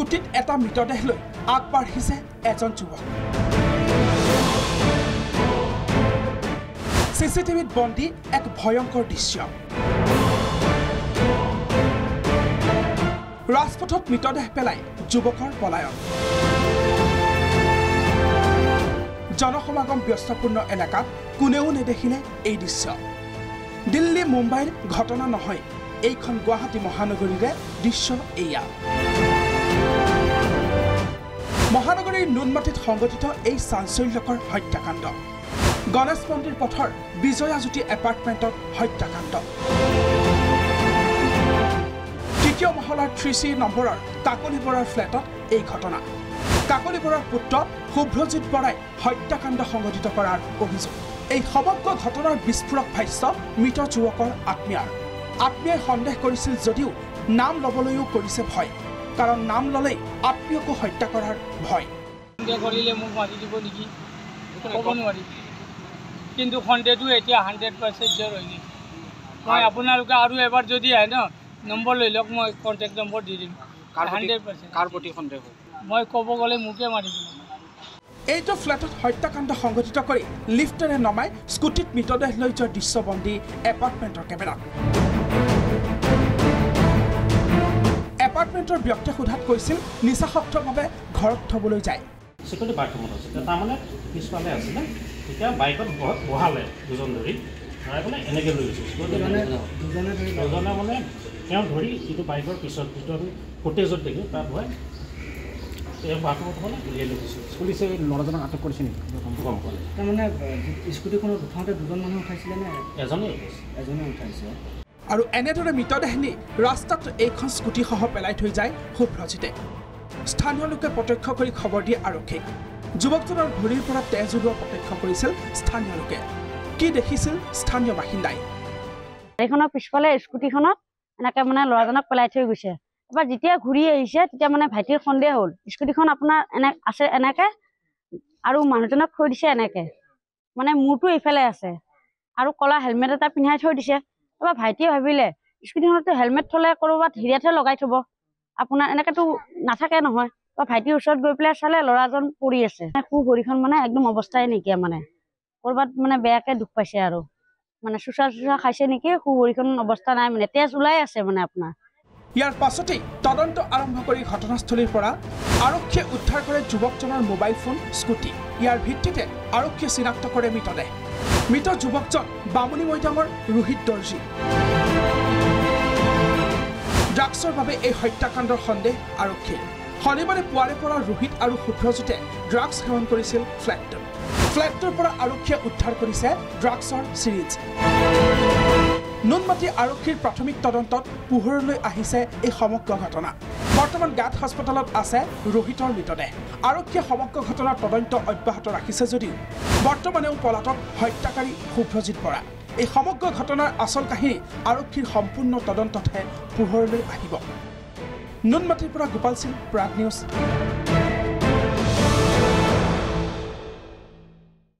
স্কুটিত এটা মৃতদেহ লৈ আগবাঢ়িছে এজন যুৱক চিচিটিভিত বন্দী এক ভয়ংকৰ দৃশ্য ৰাজপথত মৃতদেহ পেলাই যুৱকৰ পলায়ন জনসমাগম ব্যস্তপূৰ্ণ এলেকাত কোনেও নেদেখিলে এই দৃশ্য দিল্লী মুম্বাইৰ ঘটনা নহয় এইখন গুৱাহাটী মহানগৰীৰে দৃশ্য এয়া মহানগৰীৰ নুনমাটিত সংঘটিত এই চাঞ্চল্যকৰ হত্যাকাণ্ড গণেশ মন্দিৰ পথৰ বিজয়াজ্যোতি এপাৰ্টমেণ্টত হত্যাকাণ্ড তৃতীয় মহলাৰ 3C নম্বৰৰ কাকলি বৰাৰ ফ্লেটত এই ঘটনা কাকলি বৰাৰ পুত্ৰ শুভ্ৰজিৎ বৰাই হত্যাকাণ্ড সংঘটিত কৰাৰ অভিযোগ এই সমগ্ৰ ঘটনাৰ বিস্ফোৰক ভাষ্য মৃত যুৱকৰ আত্মীয়াই সন্দেহ কৰিছিল যদিও নাম ল'বলৈও কৰিছে ভয় কাৰণ নাম ল'লেই আত্মীয়কো হত্যা কৰাৰ ভয় কৰিলে মোক মাৰি দিব নেকি ক'ব নোৱাৰি কিন্তু সন্দেহটো এতিয়া 100% জৰ হৈ গৈছে মই আপোনালোকে আৰু এবাৰ যদি আহে ন নম্বৰ লৈ লওক মই কণ্টেক্ট নম্বৰ দি দিম 100% কাৰ প্ৰতি সন্দেহ মই ক'ব গ'লে মোকে মাৰি দিব এইটো ফ্লেটত হত্যাকাণ্ড সংঘটিত কৰি লিফ্টেৰে নমাই স্কুটিত মৃতদেহ লৈ যোৱাৰ দৃশ্যবন্দী এপাৰ্টমেণ্টৰ কেমেৰাত এপাৰ্টমেণ্টৰ ব্যক্তিয়ে সোধাত কৈছিল নিচাসক্তভাৱে ঘৰত থবলৈ যায় সিকোটি বাথৰুমত আছে তাৰমানে পিছফালে আছিলে এতিয়া বাইকত বহালে দুজন ধৰি ধৰাই পেলাই এনেকৈ লৈ গৈছে দুজনে মানে তেওঁ ধৰি যিটো বাইকৰ পিছত যিটো আমি ফুটেজত দেখোঁ তাত হয় এই বাথৰুমত মানে উলিয়াই লৈ গৈছে পুলিচে ল'ৰাজনক আটক কৰিছে নেকি গম পালে তাৰমানে স্কুটিখনত উঠাওঁতে দুজন মানুহ উঠাইছিলে নে এজনে উঠাইছে আৰু এনেদৰে মৃতদেহ নি ৰাস্তাত এইখন স্কুটিসহ পেলাই থৈ যায় শুভ্ৰজিতে স্থানীয় লোকে প্ৰত্যক্ষ কৰি খবৰ দিয়ে আৰক্ষীক যুৱকজনৰ ভৰিৰ পৰা তেজ ওলোৱা প্ৰত্যক্ষ কৰিছিল স্থানীয় লোকে কি দেখিছিল স্থানীয় বাসিন্দাই এইখনৰ পিছফালে স্কুটিখনত এনেকৈ মানে ল'ৰাজনক পেলাই থৈ গৈছে এবাৰ যেতিয়া ঘূৰি আহিছে তেতিয়া মানে ভাইটিৰ সন্দেহ হ'ল স্কুটিখন আপোনাৰ আছে এনেকৈ আৰু মানুহজনক থৈ দিছে এনেকৈ মানে মূৰটো এইফালে আছে আৰু ক'লা হেলমেট এটা পিন্ধাই থৈ দিছে এবাৰ ভাইটিয়ে ভাবিলে স্কুটিখনতো হেলমেট থ'লে ক'ৰবাত হিৰিয়াতহে লগাই থ'ব আপোনাৰ এনেকৈতো নাথাকে নহয় বা ভাইটিৰ ওচৰত গৈ পেলাই চালে ল'ৰাজন পৰি আছে সু ভৰিখন মানে একদম অৱস্থাই নাইকিয়া মানে ক'ৰবাত মানে বেয়াকৈ দুখ পাইছে আৰু মানে চুচা খাইছে নেকি সু ভৰিখন অৱস্থা নাই মানে তেজ ওলাই আছে মানে আপোনাৰ ইয়াৰ পাছতেই তদন্ত আৰম্ভ কৰি ঘটনাস্থলীৰ পৰা আৰক্ষীয়ে উদ্ধাৰ কৰে যুৱকজনৰ মোবাইল ফোন স্কুটি ইয়াৰ ভিত্তিতে আৰক্ষীয়ে চিনাক্ত কৰে মৃত যুৱকজন বামুণী মৈদামৰ ৰোহিত দৰ্জী ড্ৰাগছৰ বাবে এই হত্যাকাণ্ডৰ সন্দেহ আৰক্ষীৰ শনিবাৰে পুৱাৰে পৰা ৰোহিত আৰু শুভ্ৰজিতে ড্ৰাগছ সেৱন কৰিছিল ফ্লেটটোৰ পৰা আৰক্ষীয়ে উদ্ধাৰ কৰিছে ড্ৰাগছৰ চিৰিজ নুনমাটি আৰক্ষীৰ প্ৰাথমিক তদন্তত পোহৰলৈ আহিছে এই সমগ্ৰ ঘটনা বৰ্তমান গাঁত হাস্পতালত আছে ৰোহিতৰ মৃতদেহ আৰক্ষীয়ে সমগ্ৰ ঘটনাৰ তদন্ত অব্যাহত ৰাখিছে যদিও বৰ্তমানেও পলাতক হত্যাকাৰী শুভ্ৰজিৎ বৰা এই সমগ্ৰ ঘটনাৰ আচল কাহিনী আৰক্ষীৰ সম্পূৰ্ণ তদন্ততহে পোহৰলৈ আহিব নুনমাটিৰ পৰা গোপাল সিং প্ৰাগ নিউজ